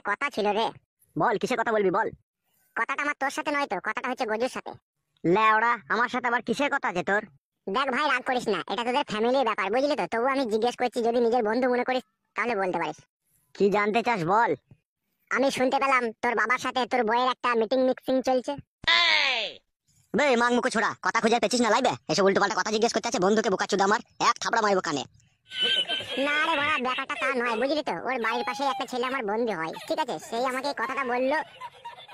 কথা ছিল রে। বল, কিসের কথা বলবি বল। কথাটা আমার তোর সাথে নয় তো, কথাটা হচ্ছে গজুর সাথে। লেওড়া, আমার সাথে আবার কিসের কথা আছে তোর? দেখ ভাই, রাগ করিস না, এটা তোদের ফ্যামিলির ব্যাপার বুঝলি তো। তবু আমি জিজ্ঞেস করছি, যদি নিজের বন্ধু মনে করিস তাহলে বলতে পারিস। কি জানতে চাস বল। আমি শুনতে পেলাম তোর বাবার সাথে তোর বইয়ের একটা মিটিং মিক্সিং চলছে। বে মাং মুখো ছোড়া, কথা খুঁজে পেছিস না লাইবে এসে উল্টো পাল্টা কথা জিজ্ঞেস করতে আছে বন্ধুকে। বোকাচোদা আমার এক থাপড়া মারবো কানে। না রে বড়া, ব্যাপারটা তা নয় বুঝলি তো। ওর বাড়ির পাশে একটা ছেলে আমার বন্ধু হয়, ঠিক আছে? সেই আমাকে এই কথাটা বললো।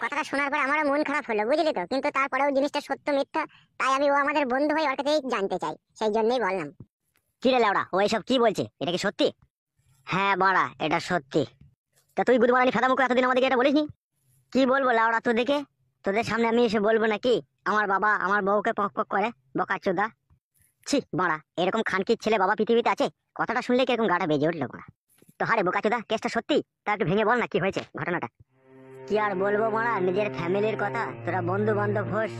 কথাটা শোনার পর আমারও মন খারাপ হলো বুঝলি তো। কিন্তু তারপরেও জিনিসটা সত্য মিথ্যা, তাই আমি ও আমাদের বন্ধু হয় ওর কাছেই জানতে চাই, সেই জন্যই বললাম। কি রে লেওড়া, ও এইসব কি বলছে? এটা কি সত্যি? হ্যাঁ বাড়া, এটা সত্যি। তা তুই গুদমারানি ফেদা মুখো এতদিন আমাদেরকে এটা বলিসনি? কি বলবো লেওড়া তোদেরকে? তোদের সামনে আমি এসে বলবো নাকি আমার বাবা আমার বউকে পক পক করে? বোকাচোদা। ছি বাড়া, এরকম খানকির ছেলে বাবা পৃথিবীতে আছে? কথাটা শুনলে কিরকম গাটা বেজে উঠলো বাড়া। তো হারে বোকাচোদা, কেসটা সত্যি? তা একটু ভেঙে বল না, কি হয়েছে ঘটনাটা? কি আর বলবো মারা, নিজের ফ্যামিলির কথা, তোরা বন্ধু বান্ধব হোস,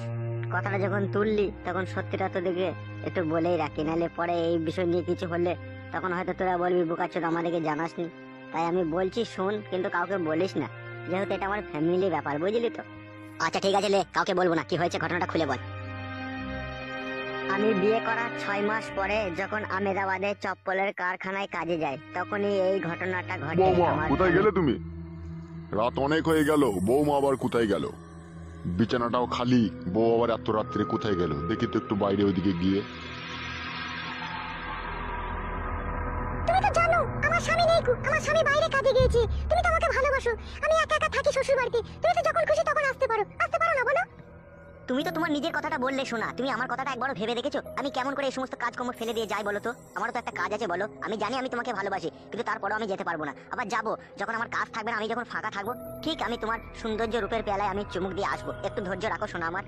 কথাটা যখন তুললি তখন সত্যিটা তোদেরকে একটু বলেই রাখি, নাহলে পরে এই বিষয় নিয়ে কিছু হলে তখন হয়তো তোরা বলবি বোকাচোদা আমাদেরকে জানাসনি। তাই আমি বলছি শোন, কিন্তু কাউকে বলিস না, যেহেতু এটা আমার ফ্যামিলি ব্যাপার বুঝলি তো। আচ্ছা ঠিক আছে, লে কাউকে বলবো না, কি হয়েছে ঘটনাটা খুলে বল। আমি বিয়ে করার 6 মাস পরে যখন আমেদাবাদে চপ্পলের কারখানায় কাজে যাই, তখনই এই ঘটনাটা ঘটে। বৌমা, আমার কোথায় গেলে তুমি? রাত অনেক হয়ে গেল, বৌমা আবার কোথায় গেল? বিছানাটাও খালি, বউ আবার এত রাত্রে কোথায় গেল? দেখি তো একটু বাইরে ওইদিকে গিয়ে। তুমি তো জানো আমার স্বামী নেই, আমার স্বামী বাইরে কাজে গিয়েছে। তুমি তো আমাকে ভালোবাসো, আমি একা একা থাকি শ্বশুর বাড়িতে। তুমি তো যখন খুশি তখন আসতে পারো, আসতে পারো না বলো? তুমি তো তোমার নিজের কথাটা বললে শোনা, তুমি আমার কথাটা একবারও ভেবে দেখেছো আমি কেমন করে এই সমস্ত কাজকর্ম ফেলে দিয়ে যাই বলো তো? আমারও তো একটা কাজ আছে বলো। আমি জানি আমি তোমাকে ভালোবাসি, কিন্তু তারপরেও আমি যেতে পারবো না। আবার যাবো যখন আমার কাজ থাকবে না, আমি যখন ফাঁকা থাকবো, ঠিক আমি তোমার সৌন্দর্য রূপের পেয়ালায় আমি চুমুক দিয়ে আসবো। একটু ধৈর্য রাখো শোনা আমার।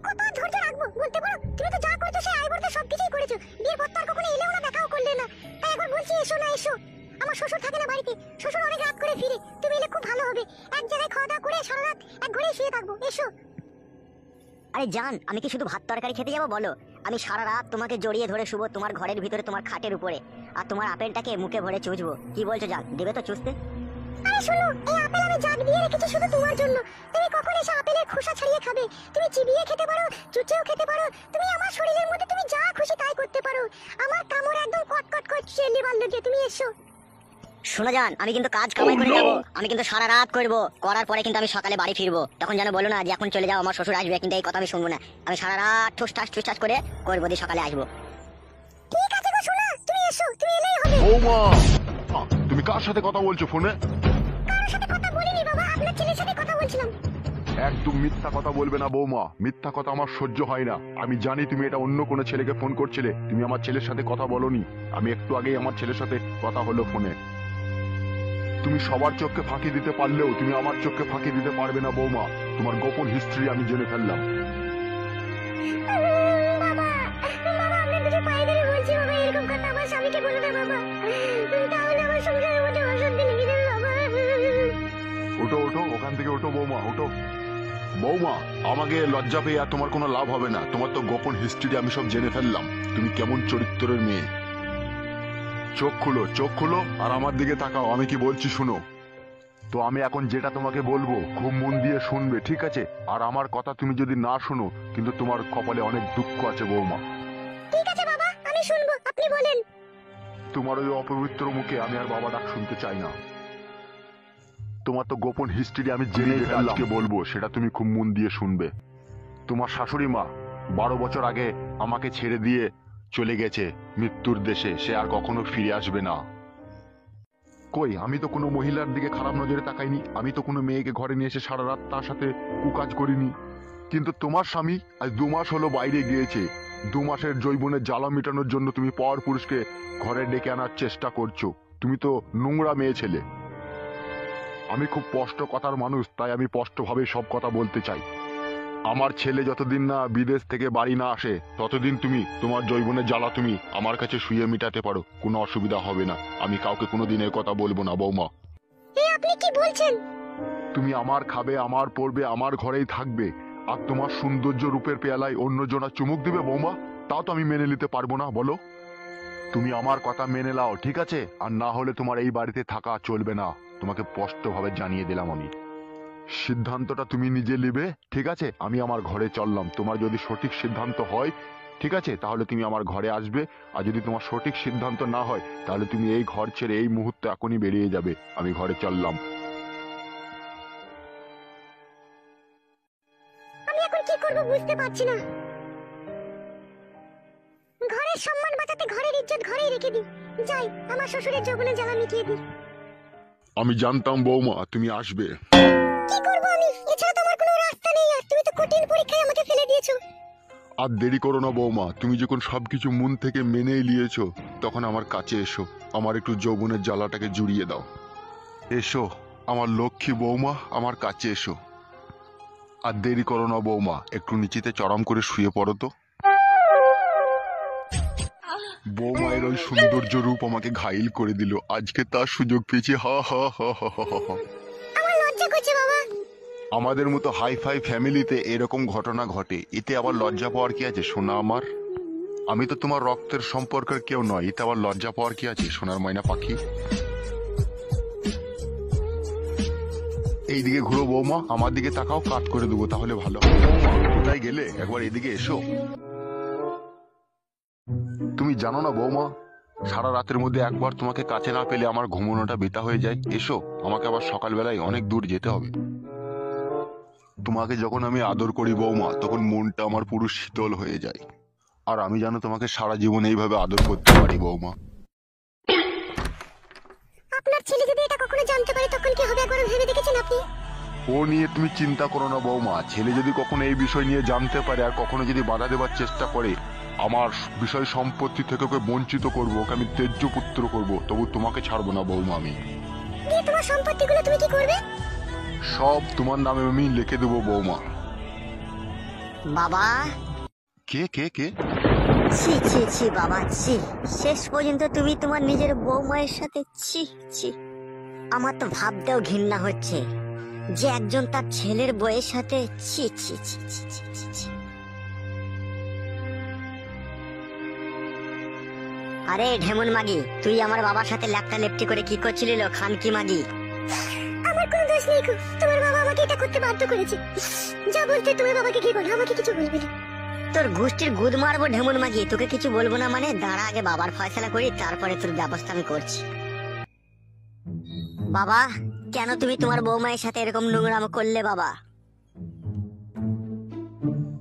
কত ধৈর্য রাখবো বলতে পারো? তুমি তো যা করেছো সেই আই বলতে সবকিছুই করেছো। বিয়ের পর তো আর কখনো এলেও না, দেখাও করলে না। তাই একবার বলছি এসো না এসো। আমার শ্বশুর থাকে না বাড়িতে, শ্বশুর অনেক রাত করে ফিরে। তুমি এলে খুব ভালো হবে, এক জায়গায় খাওয়া দাওয়া করে সারা রাত এক ঘরেই শুয়ে থাকবো, এসো। আরে জান, আমি কি শুধু ভাত তরকারি খেতে যাবো বলো? আমি সারা রাত তোমাকে জড়িয়ে ধরে শুবো তোমার ঘরের ভিতরে, তোমার খাটের উপরে, আর তোমার আপেলটাকে মুখে ভরে চুষবো। কি বলছো জান, দেবে তো চুষতে? আরে শোনো, এই আপেল আমি জাগ দিয়ে রেখেছি শুধু তোমার জন্য। তুমি কখন এসে আপেলের খোসা ছাড়িয়ে খাবে? তুমি চিবিয়ে খেতে পারো, চুচেও খেতে পারো। তুমি আমার শরীরের মধ্যে তুমি যা খুশি তাই করতে পারো। আমার কামড় একদম কটকট করছে লিভার লেগে। তুমি এসো। শোনো জান, আমি কিন্তু কাজ কামাই করে যাবো, আমি কিন্তু সারা রাত করবো, করার পরে কিন্তু আমি সকালে বাড়ি ফিরবো। তখন যেন বলো না যে এখন চলে যাও, আমার শ্বশুর আসবে, কিন্তু এই কথা আমি শুনবো না। আমি সারা রাত ঠুসঠাস করে করবো, দিয়ে সকালে আসবো। ঠিক আছে গো সোনা, তুমি এসো, তুমি এলেই হবে। বৌমা, তুমি কার সাথে কথা বলছো ফোনে? কারোর সাথে কথা বলিনি বাবা, আপনার ছেলের সাথে কথা বলছিলাম। একদম মিথ্যা কথা বলবে না বৌমা, মিথ্যা কথা আমার সহ্য হয় না। আমি জানি তুমি এটা অন্য কোনো ছেলেকে ফোন করছিলে, তুমি আমার ছেলের সাথে কথা বলোনি। আমি একটু আগেই আমার ছেলের সাথে কথা হলো ফোনে। তুমি সবার চোখকে ফাঁকি দিতে পারলেও তুমি আমার চোখকে ফাঁকি দিতে পারবে না বৌমা। তোমার গোপন হিস্ট্রি আমি জেনে ফেললাম। বাবা, বাবা আপনার দুটো পায়ে ধরে বলছি বাবা, এরকম কথা আমার স্বামীকে বলো না বাবা। তাহলে আমার সংসারের মধ্যে অশান্তি লেগে যাবে বাবা। ওঠো ওঠো, ওখান থেকে ওঠো বৌমা, ওঠো। বৌমা, আমাকে লজ্জা পেয়ে আর তোমার কোনো লাভ হবে না। তোমার তো গোপন হিস্ট্রি আমি সব জেনে ফেললাম, তুমি কেমন চরিত্রের মেয়ে। চোখ খুলো, চোখ খুলো আর আমার দিকে তাকাও, আমি কি বলছি শুনো। তো আমি এখন যেটা তোমাকে বলবো খুব মন দিয়ে শুনবে, ঠিক আছে? আর আমার কথা তুমি যদি না শোনো, কিন্তু তোমার কপালে অনেক দুঃখ আছে বৌমা। ঠিক আছে বাবা, আমি শুনবো, আপনি বলেন। তোমার ওই অপবিত্র মুখে আমি আর বাবা ডাক শুনতে চাই না। তোমার তো গোপন হিস্ট্রি আমি জেনে আজকে বলবো, সেটা তুমি খুব মন দিয়ে শুনবে। তোমার শাশুড়ি মা 12 বছর আগে আমাকে ছেড়ে দিয়ে চলে গেছে মৃত্যুর দেশে, সে আর কখনো ফিরে আসবে না। কই, আমি তো কোনো মহিলার দিকে খারাপ নজরে তাকাইনি, আমি তো কোনো মেয়েকে ঘরে নিয়ে এসে সারা রাত তার সাথে কুকাজ করিনি। কিন্তু তোমার স্বামী আজ 2 মাস হলো বাইরে গিয়েছে। 2 মাসের যৌবনের জ্বালা মেটানোর জন্য তুমি পর পুরুষকে ঘরে ডেকে আনার চেষ্টা করছো। তুমি তো নোংরা মেয়ে ছেলে। আমি খুব স্পষ্ট কথার মানুষ, তাই আমি স্পষ্টভাবে সব কথা বলতে চাই। আমার ছেলে যতদিন না বিদেশ থেকে বাড়ি না আসে, ততদিন তুমি তোমার যৌবনের জ্বালা তুমি আমার কাছে শুয়ে মিটাতে পারো, কোনো অসুবিধা হবে না। আমি কাউকে কোনোদিন এ কথা বলবো না বৌমা। আপনি কি বলছেন? তুমি আমার খাবে, আমার পড়বে, আমার ঘরেই থাকবে, আর তোমার সৌন্দর্য রূপের পেয়ালায় অন্যজনা চুমুক দিবে বৌমা, তাও তো আমি মেনে নিতে পারবো না, বলো? তুমি আমার কথা মেনে নাও, ঠিক আছে? আর না হলে তোমার এই বাড়িতে থাকা চলবে না। তোমাকে স্পষ্টভাবে জানিয়ে দিলাম আমি। সিদ্ধান্তটা তুমি নিজে নেবে, ঠিক আছে? আমি আমার ঘরে চললাম। তোমার যদি সঠিক সিদ্ধান্ত হয়, ঠিক আছে, তাহলে তুমি আমার ঘরে আসবে। আর যদি তোমার সঠিক সিদ্ধান্ত না হয়, তাহলে তুমি এই ঘর ছেড়ে এই মুহূর্তে এখনই বেরিয়ে যাবে। আমি ঘরে চললাম। আমি এখন কি করব বুঝতে পারছি না। ঘরের সম্মান বাঁচাতে ঘরের ইজ্জত ঘরেই রেখে দিই। যাই, আমার শ্বশুরের যৌবনে জ্বালা মিটিয়ে দিই। আমি জানতাম বৌমা তুমি আসবে। কি করব আমি? এছাড়া তো আমার কোনো রাস্তা নেই। আর তুমি তো কঠিন পরীক্ষায় আমাকে ফেলে দিয়েছো। আর দেরি করো না বৌমা, তুমি যখন সবকিছু মন থেকে মেনেই নিয়েছো, তখন আমার কাছে এসো। আমার একটু যৌবনের জ্বালাটাকে জুড়িয়ে দাও। এসো আমার লক্ষ্মী বৌমা, আমার কাছে এসো। আর দেরি করো না বৌমা, একটু নিচেতে চড়াম করে শুয়ে পড়ো তো। বৌমায়ের ওই সৌন্দর্য রূপ আমাকে ঘাইল করে দিল। আজকে তার সুযোগ পেয়েছি। হা হা হা হা হা হা। আমার লজ্জা করছে বাবা। আমাদের মতো হাই ফাই ফ্যামিলিতে এরকম ঘটনা ঘটে, এতে আবার লজ্জা পাওয়ার কি আছে সোনা আমার? আমি তো তোমার রক্তের সম্পর্কের কেউ নয়, এতে আবার লজ্জা পাওয়ার কি আছে সোনার ময়না পাখি? এইদিকে ঘুরো বৌমা, আমার দিকে তাকাও, কাট করে দেবো তাহলে ভালো হবে। বৌমা কোথায় গেলে? একবার এদিকে এসো। তুমি জানো না বৌমা, সারা রাতের মধ্যে একবার তোমাকে কাছে না পেলে আমার ঘুমানোটা বেতা হয়ে যায়। এসো, আমাকে আবার সকালবেলায় অনেক দূর যেতে হবে। তোমাকে যখন আমি আদর করি বৌমা, তখন মনটা আমার পুরো শীতল হয়ে যায়। আর আমি জানো তোমাকে সারা জীবন এইভাবে আদর করতে পারি বৌমা। আপনার ছেলে যদি এটা কখনো জানতে পারে তখন কি হবে একবার ভেবে দেখেছেন আপনি? ও নিয়ে তুমি চিন্তা করো না বৌমা। ছেলে যদি কখনো এই বিষয় নিয়ে জানতে পারে আর কখনো যদি বাধা দেবার চেষ্টা করে, আমার বিষয় সম্পত্তি থেকে ওকে বঞ্চিত করবো, ওকে আমি তেজ্য পুত্র করবো, তবু তোমাকে ছাড়বো না বৌমা আমি। দিয়ে তোমার সম্পত্তিগুলো তুমি কি করবে? সব তোমার নামে আমি লিখে দেবো বৌমা। বাবা, কে কে কে? ছি ছি ছি বাবা, ছি। শেষ পর্যন্ত তুমি তোমার নিজের বৌমায়ের সাথে, ছি ছি। আমার তো ভাবতেও ঘৃণা হচ্ছে যে একজন তার ছেলের বউয়ের সাথে, ছি ছি ছি ছি ছি ছি ছি। আরে ঢেমন মাগি, তুই আমার বাবার সাথে ল্যাপটা লেপটি করে কি করছিলি লো খানকি মাগি? আমার কোনো দোষ নেই গো। তোমার বাবা আমাকে এটা করতে বাধ্য করেছে। যা বলতে তোমার বাবাকে কি বলো, আমাকে কিছু বলবে না। তোর গোষ্ঠীর গুদ মারবো ঢেমন মাগি, তোকে কিছু বলবো না মানে? দাঁড়া আগে বাবার ফয়সালা করি, তারপরে তোর ব্যবস্থা আমি করছি। বাবা, কেন তুমি তোমার বৌমায়ের সাথে এরকম নোংরামো করলে বাবা?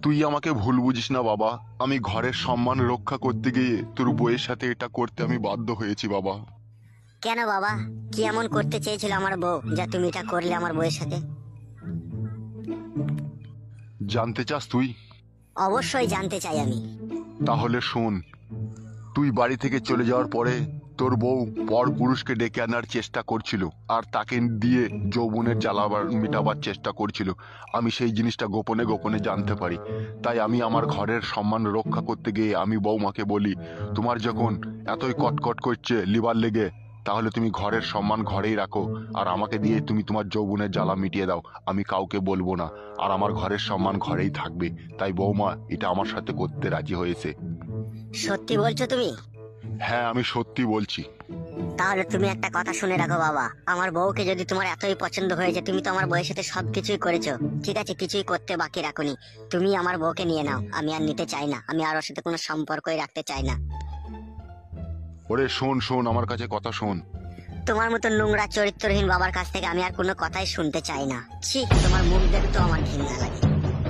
তুই আমাকে ভুল বুঝিস না বাবা। আমি ঘরের সম্মান রক্ষা করতে গিয়ে তোর বউয়ের সাথে এটা করতে আমি বাধ্য হয়েছি বাবা। কেন বাবা, কি এমন করতে চেয়েছিল আমার বউ যা তুমি এটা করলে আমার বউয়ের সাথে? জানতে চাস তুই? অবশ্যই জানতে চাই আমি। তাহলে শোন। তুই বাড়ি থেকে চলে যাওয়ার পরে তোর বউ পর পুরুষকে ডেকে আনার চেষ্টা করছিল, আর তাকে দিয়ে যৌবনের জ্বালাবার মেটাবার চেষ্টা করছিল। আমি সেই জিনিসটা গোপনে গোপনে জানতে পারি। তাই আমি আমার ঘরের সম্মান রক্ষা করতে গিয়ে আমি বৌমাকে বলি, তোমার যখন এতই কটকট করছে লিবার লেগে, তাহলে তুমি ঘরের সম্মান ঘরেই রাখো, আর আমাকে দিয়ে তুমি তোমার যৌবনের জ্বালা মিটিয়ে দাও। আমি কাউকে বলবো না, আর আমার ঘরের সম্মান ঘরেই থাকবে। তাই বৌমা এটা আমার সাথে করতে রাজি হয়েছে। সত্যি বলছো তুমি? হ্যাঁ, আমি সত্যি বলছি। তাহলে তুমি একটা কথা শুনে রাখো বাবা, আমার বউকে যদি তোমার এতই পছন্দ হয়েছে, তুমি তো আমার বউয়ের সাথে সবকিছুই করেছো, ঠিক আছে, কিছুই করতে বাকি রাখোনি। তুমি আমার বউকে নিয়ে নাও, আমি আর নিতে চাই না, আমি আর ওর সাথে কোনো সম্পর্কই রাখতে চাই না। ওরে শোন শোন, আমার কাছে কথা শোন। তোমার মতো নোংরা চরিত্রহীন বাবার কাছ থেকে আমি আর কোনো কথাই শুনতে চাই না। ছি, তোমার মুখ দেখতে আমার ঘৃণা লাগে।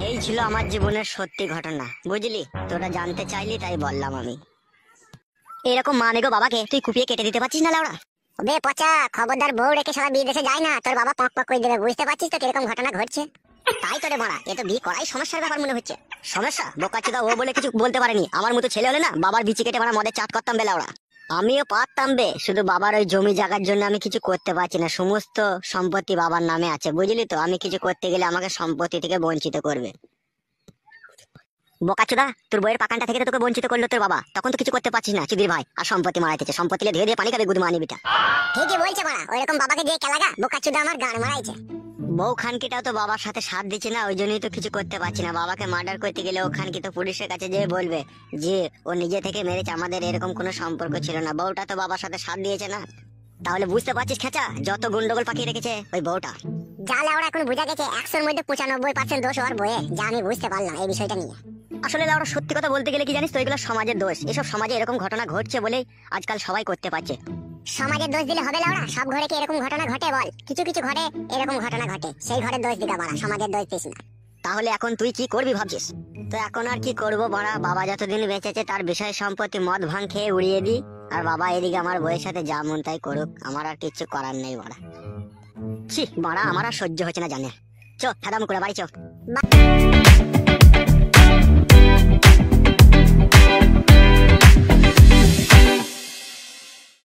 এই ছিল আমার জীবনের সত্যি ঘটনা, বুঝলি? তোরা জানতে চাইলি তাই বললাম আমি। এরকম মা নেগো বাবাকে তুই কুপিয়ে কেটে দিতে পারছিস না লাউড়া? বে পচা, খবরদার বউ রেখে সবাই বিদেশে যায় না, তোর বাবা পক পক করে দেবে। বুঝতে পারছিস তো কিরকম ঘটনা ঘটছে? তাই তো রে মারা, এ তো বিয়ে করাই সমস্যার ব্যাপার মনে হচ্ছে। সমস্যা? বোকাচোদা ও বলে কিছু বলতে পারেনি। আমার মতো ছেলে হলে না বাবার বিচি কেটে মারা মদের চাট করতাম বে লাউড়া। আমিও পারতাম বে, শুধু বাবার ওই জমি জায়গার জন্য আমি কিছু করতে পারছি না। সমস্ত সম্পত্তি বাবার নামে আছে, বুঝলি তো? আমি কিছু করতে গেলে আমাকে সম্পত্তি থেকে বঞ্চিত করবে। বোকাচোদা, তোর বইয়ের পাকানটা থেকে তো তোকে বঞ্চিত করলো তোর বাবা, তখন তো কিছু করতে পারছিস না চুদির ভাই। আর সম্পত্তি মারাইতেছে, সম্পত্তি ধীরে ধীরে পানি খাবে গুদ মানি বিটা। ঠিকই বলছে মারা, ওইরকম বাবাকে দিয়ে কেলাগা, বোকাচুদা আমার গান মারাইছে। বউ খানকিটাও তো বাবার সাথে সাথ দিচ্ছে না, ওই জন্যই তো কিছু করতে পারছি না। বাবাকে মার্ডার করতে গেলে ও খানকি তো পুলিশের কাছে যেয়ে বলবে যে ও নিজে থেকে মেরেছে, আমাদের এরকম কোনো সম্পর্ক ছিল না। বউটা তো বাবার সাথে সাথ দিয়েছে না। তাহলে বুঝতে পারছিস খেচা, যত গন্ডগোল পাকিয়ে রেখেছে ওই বউটা। যা লাউড়া এখন বোঝা গেছে 100-র মধ্যে 95% দোষ ওর বইয়ে, যা আমি বুঝতে পারলাম এই বিষয়টা নিয়ে। আসলে লাউড়া সত্যি কথা বলতে গেলে কি জানিস তো, এগুলো সমাজের দোষ। এসব সমাজে এরকম ঘটনা ঘটছে বলেই আজকাল সবাই করতে পারছে। সমাজের দোষ দিলে হবে লাউড়া? সব ঘরে কি এরকম ঘটনা ঘটে বল? কিছু কিছু ঘরে এরকম ঘটনা ঘটে, সেই ঘরের দোষ দিকা বাড়া, সমাজের দোষ দিস না। তাহলে এখন তুই কি করবি ভাবছিস? তো এখন আর কি করবো বড়া, বাবা যতদিন বেঁচেছে তার বিষয় সম্পত্তি মদ ভাঙ খেয়ে উড়িয়ে দি, আর বাবা এদিকে আমার বউয়ের সাথে যা মন তাই করুক, আমার আর কিচ্ছু করার নেই বড়া। ছি বড়া, আমার আর সহ্য হচ্ছে না জানে। চো ফেদাম করে বাড়ি চো।